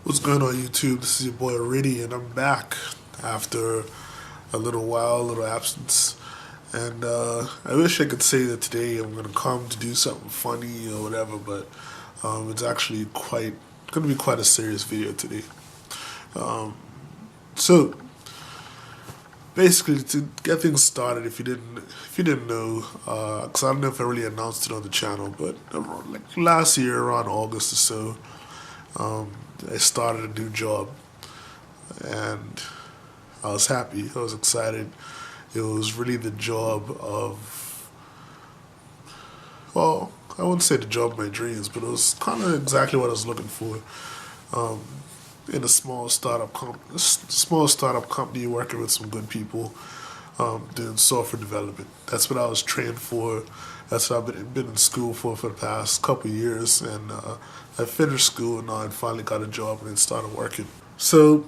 What's going on YouTube? This is your boy Riddy and I'm back after a little while, a little absence. And I wish I could say that today I'm going to come to do something funny or whatever, but it's actually going to be quite a serious video today. So basically, to get things started, if you didn't know, because I don't know if I really announced it on the channel, but like last year around August or so, I started a new job, and I was happy. I was excited. It was really the job of, well, I wouldn't say the job of my dreams, but it was kind of exactly what I was looking for. In a small startup company, working with some good people, doing software development. That's what I was trained for. That's what I've been in school for the past couple of years, and I finished school and now I finally got a job and then started working. So,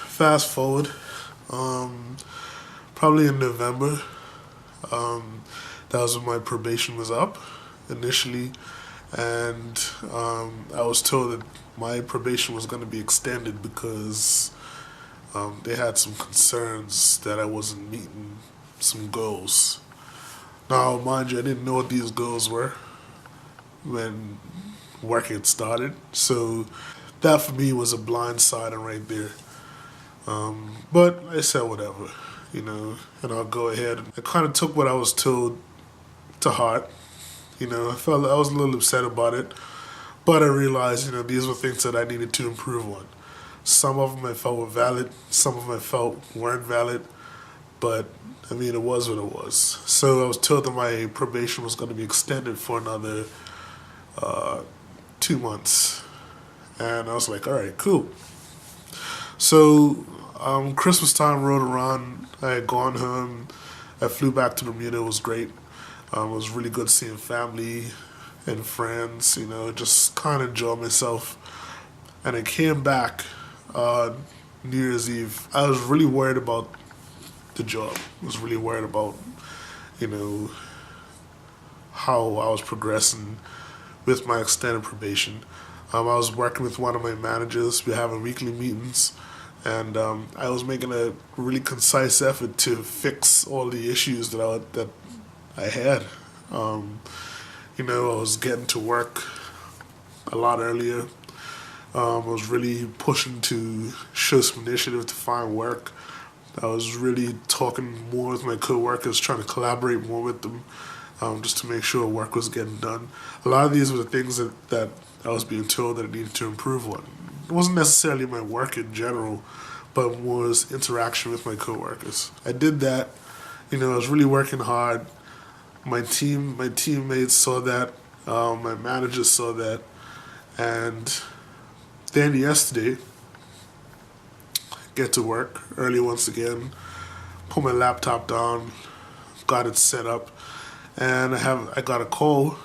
fast forward, probably in November, that was when my probation was up initially, and I was told that my probation was going to be extended because they had some concerns that I wasn't meeting some goals. Now, mind you, I didn't know what these goals were when work had started, so that for me was a blindsiding right there. But I said whatever, and I'll go ahead. I kind of took what I was told to heart. I felt I was a little upset about it, but I realized, these were things that I needed to improve on. Some of them I felt were valid, some of them I felt weren't valid, but I mean, it was what it was. So I was told that my probation was going to be extended for another 2 months. And I was like, all right, cool. So Christmas time rolled around. I had gone home. I flew back to Bermuda. It was great. It was really good seeing family and friends, just kind of enjoy myself. And I came back New Year's Eve. I was really worried about the job. I was really worried about, how I was progressing with my extended probation. I was working with one of my managers. We were having weekly meetings, and I was making a really concise effort to fix all the issues that I had. I was getting to work a lot earlier. I was really pushing to show some initiative to find work. I was really talking more with my coworkers, trying to collaborate more with them, just to make sure work was getting done. A lot of these were the things that I was being told that I needed to improve on. It wasn't necessarily my work in general, but was interaction with my coworkers. I did that. I was really working hard. My teammates saw that. My manager saw that. And then yesterday, get to work early once again, put my laptop down, got it set up, and I got a call.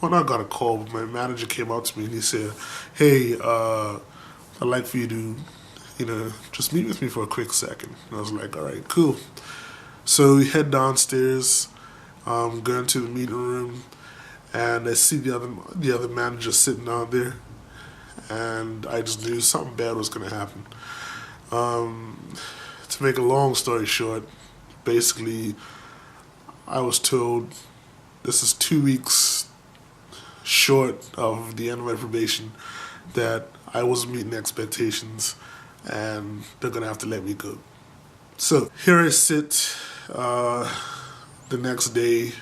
Well, not got a call, but my manager came out to me and he said, "Hey, I'd like for you to, just meet with me for a quick second." And I was like, "All right, cool." So we head downstairs, go into the meeting room, and I see the other manager sitting down there, and I just knew something bad was going to happen. To make a long story short, basically, I was told this is 2 weeks short of the end of my probation, that I wasn't meeting expectations, and they're going to have to let me go. So here I sit the next day,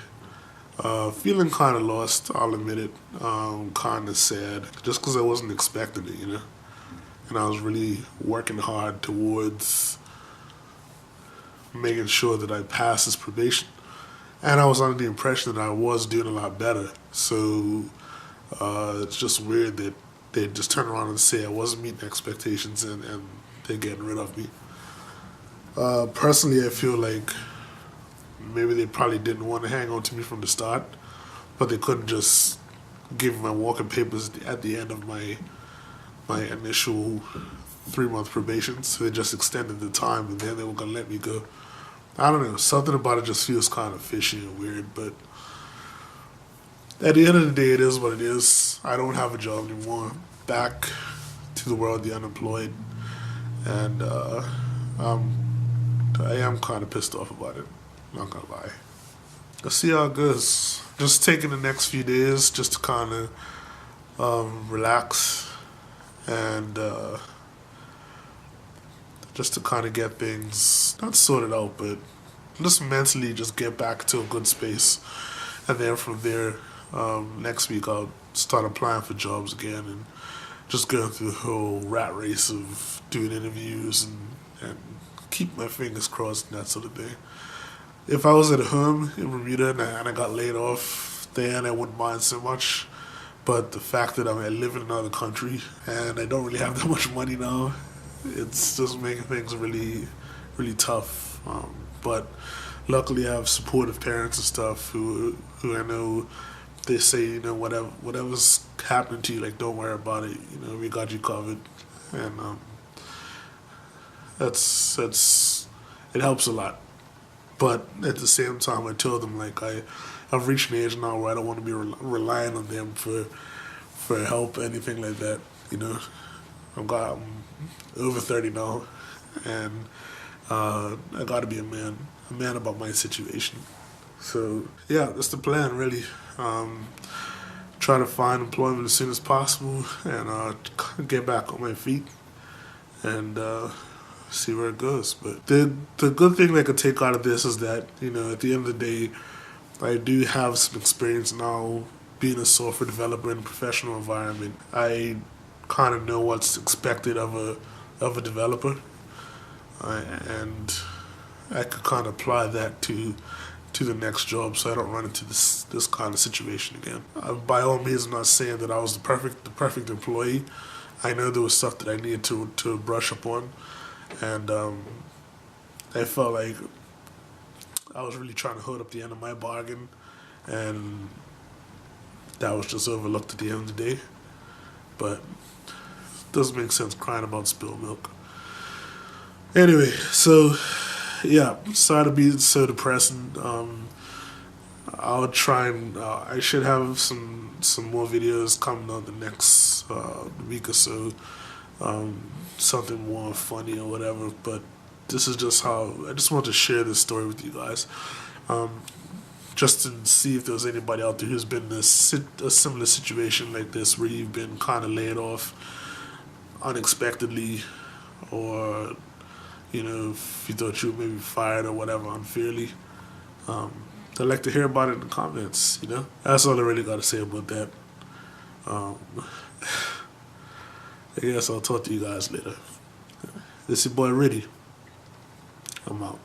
feeling kind of lost, I'll admit it, kind of sad, just because I wasn't expecting it, And I was really working hard towards making sure that I passed this probation. And I was under the impression that I was doing a lot better. So it's just weird that they just turn around and say I wasn't meeting expectations and they're getting rid of me. Personally, I feel like maybe they probably didn't want to hang on to me from the start, but they couldn't just give me my walking papers at the end of my initial 3-month probation, so they just extended the time and then they were going to let me go. I don't know, something about it just feels kind of fishy and weird, but at the end of the day, it is what it is. I don't have a job anymore. Back to to the world, the unemployed, and I am kind of pissed off about it. Not gonna lie. Let's see how it goes. Just taking the next few days just to kind of relax and just to kind of get things not sorted out, but just mentally just get back to a good space. And then from there, next week I'll start applying for jobs again and just going through the whole rat race of doing interviews and keep my fingers crossed and that sort of thing. If I was at home in Bermuda and I got laid off, then I wouldn't mind so much. But the fact that I live in another country and I don't really have that much money now, it's just making things really, really tough. But luckily, I have supportive parents and stuff who I know. They say, you know, whatever's happening to you, like, don't worry about it. You know, we got you covered, and that's it helps a lot. But at the same time, I told them, like, I've reached an age now where I don't want to be relying on them for help or anything like that. You know, I'm over 30 now, and I got to be a man about my situation. So yeah, that's the plan really. Try to find employment as soon as possible and get back on my feet and see where it goes. But the good thing that I could take out of this is that, you know, at the end of the day, I do have some experience now being a software developer in a professional environment. I kind of know what's expected of a developer, and I could kind of apply that to the next job, so I don't run into this kind of situation again. By all means, I'm not saying that I was the perfect employee. I know there was stuff that I needed to brush up on, and I felt like I was really trying to hold up the end of my bargain, and that was just overlooked at the end of the day. But it doesn't make sense crying about spilled milk. Anyway, so yeah, sorry to be so depressing. I'll try and I should have some more videos coming out the next week or so. Something more funny or whatever. But this is just how I just want to share this story with you guys. Just to see if there's anybody out there who's been in a similar situation like this, where you've been kind of laid off unexpectedly, or you know, if you thought you were maybe fired or whatever unfairly. I'd like to hear about it in the comments, you know? That's all I really got to say about that. I guess I'll talk to you guys later. This is your boy Riddy. I'm out.